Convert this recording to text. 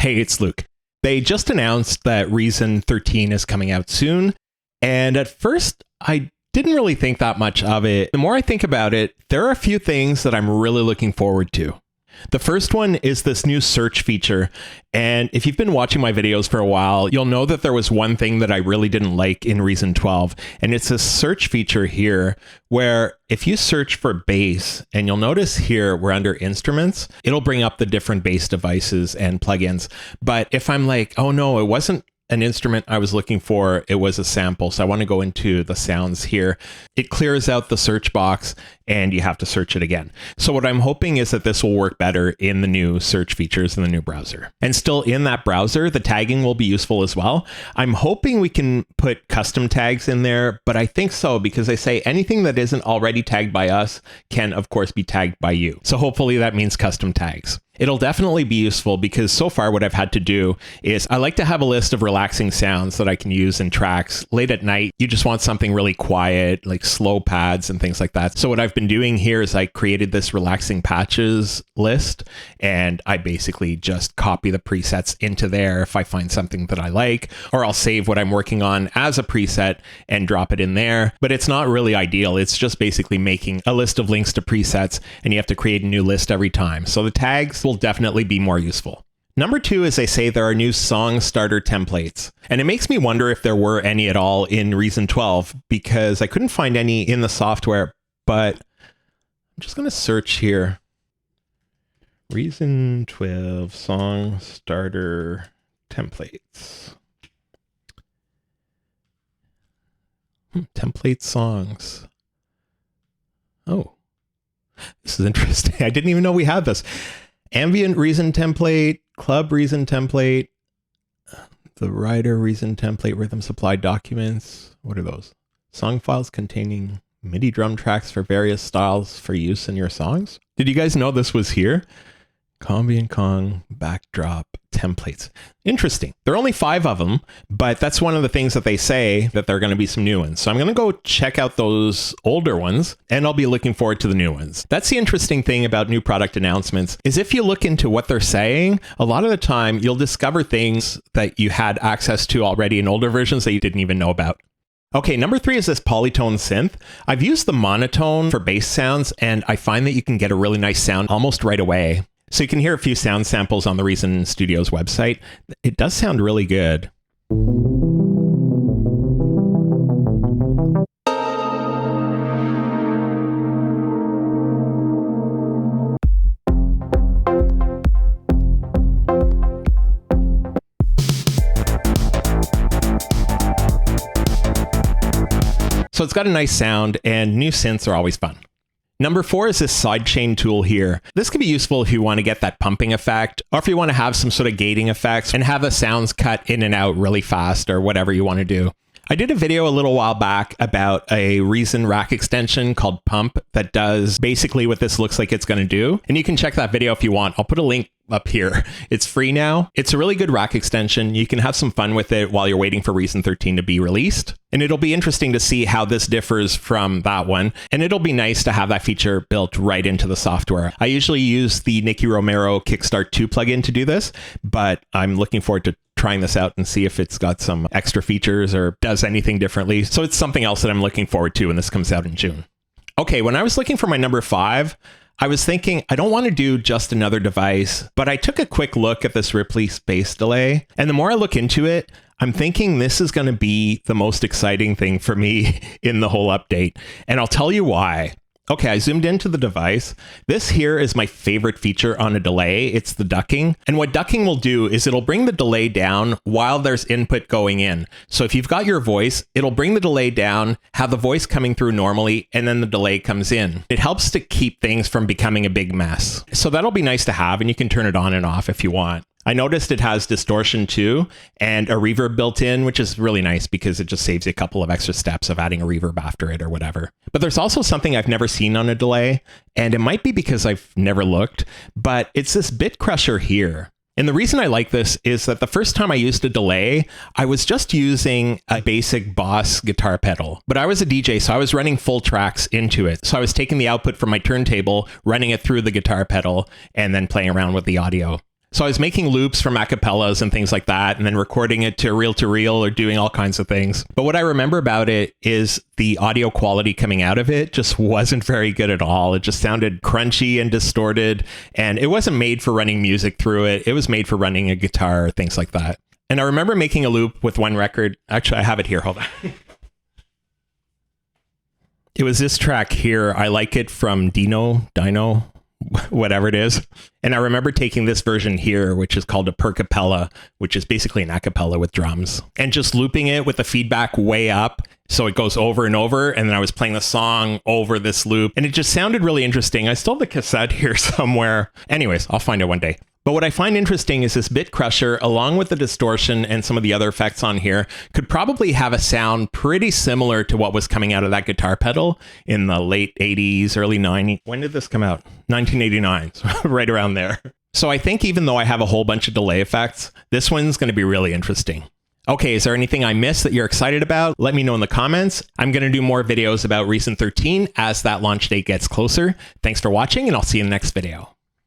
Hey, it's Luke. They just announced that Reason 13 is coming out soon, and at first I didn't really think that much of it. The more I think about it, there are a few things that I'm really looking forward to. The first one is this new search feature, and if you've been watching my videos for a while, you'll know that there was one thing that I really didn't like in Reason 12, and it's this search feature here where if you search for bass, and you'll notice here we're under instruments, it'll bring up the different bass devices and plugins. But if I'm like, oh no, it wasn't an instrument I was looking for, it was a sample, so I want to go into the sounds here, it clears out the search box and you have to search it again. So what I'm hoping is that this will work better in the new search features in the new browser. And still in that browser, the tagging will be useful as well. I'm hoping we can put custom tags in there, but I think so because they say anything that isn't already tagged by us can of course be tagged by you. So hopefully that means custom tags. It'll definitely be useful because so far what I've had to do is I like to have a list of relaxing sounds that I can use in tracks. Late at night, you just want something really quiet, like slow pads and things like that. So what I've been doing here is I created this relaxing patches list, and I basically just copy the presets into there if I find something that I like, or I'll save what I'm working on as a preset and drop it in there. But it's not really ideal. It's just basically making a list of links to presets, and you have to create a new list every time. So the tags will definitely be more useful. Number 2 is they say there are new song starter templates. And it makes me wonder if there were any at all in Reason 12 because I couldn't find any in the software, but I'm just going to search here. Reason 12 song starter templates. Template songs. Oh, this is interesting. I didn't even know we had this. Ambient Reason template, Club Reason template, the Writer Reason template, Rhythm Supply documents. What are those? Song files containing MIDI drum tracks for various styles for use in your songs. Did you guys know this was here? Combi and Kong backdrop templates. Interesting. There are only 5 of them, but that's one of the things that they say that there are going to be some new ones. So I'm going to go check out those older ones and I'll be looking forward to the new ones. That's the interesting thing about new product announcements is if you look into what they're saying, a lot of the time you'll discover things that you had access to already in older versions that you didn't even know about. Okay, number 3 is this Polytone Synth. I've used the monotone for bass sounds and I find that you can get a really nice sound almost right away. So you can hear a few sound samples on the Reason Studios website. It does sound really good. So it's got a nice sound and new synths are always fun. Number 4 is this Sidechain Tool here. This can be useful if you want to get that pumping effect, or if you want to have some sort of gating effects and have the sounds cut in and out really fast or whatever you want to do. I did a video a little while back about a Reason rack extension called Pump that does basically what this looks like it's going to do. And you can check that video if you want. I'll put a link up here. It's free now. It's a really good rack extension. You can have some fun with it while you're waiting for Reason 13 to be released. And it'll be interesting to see how this differs from that one. And it'll be nice to have that feature built right into the software. I usually use the Nicky Romero Kickstart 2 plugin to do this, but I'm looking forward to trying this out and see if it's got some extra features or does anything differently. So it's something else that I'm looking forward to when this comes out in June. Okay, when I was looking for my number 5, I was thinking, I don't want to do just another device, but I took a quick look at this Ripley space delay. And the more I look into it, I'm thinking this is going to be the most exciting thing for me in the whole update. And I'll tell you why. Okay, I zoomed into the device. This here is my favorite feature on a delay. It's the ducking. And what ducking will do is it'll bring the delay down while there's input going in. So if you've got your voice, it'll bring the delay down, have the voice coming through normally, and then the delay comes in. It helps to keep things from becoming a big mess. So that'll be nice to have, and you can turn it on and off if you want. I noticed it has distortion too, and a reverb built in, which is really nice because it just saves you a couple of extra steps of adding a reverb after it or whatever. But there's also something I've never seen on a delay, and it might be because I've never looked, but it's this bit crusher here. And the reason I like this is that the first time I used a delay, I was just using a basic Boss guitar pedal. But I was a DJ, so I was running full tracks into it. So I was taking the output from my turntable, running it through the guitar pedal, and then playing around with the audio. So I was making loops from acapellas and things like that, and then recording it to reel or doing all kinds of things. But what I remember about it is the audio quality coming out of it just wasn't very good at all. It just sounded crunchy and distorted, and it wasn't made for running music through it. It was made for running a guitar, things like that. And I remember making a loop with one record. Actually, I have it here. Hold on. It was this track here. I like it from Dino, whatever it is. And I remember taking this version here, which is called a per cappella, which is basically an acapella with drums, and just looping it with the feedback way up. So it goes over and over. And then I was playing the song over this loop, and it just sounded really interesting. I still have the cassette here somewhere. Anyways, I'll find it one day. But what I find interesting is this bit crusher, along with the distortion and some of the other effects on here, could probably have a sound pretty similar to what was coming out of that guitar pedal in the late 80s, early 90s. When did this come out? 1989, so right around there. So I think even though I have a whole bunch of delay effects, this one's going to be really interesting. Okay, is there anything I missed that you're excited about? Let me know in the comments. I'm going to do more videos about Reason 13 as that launch date gets closer. Thanks for watching, and I'll see you in the next video.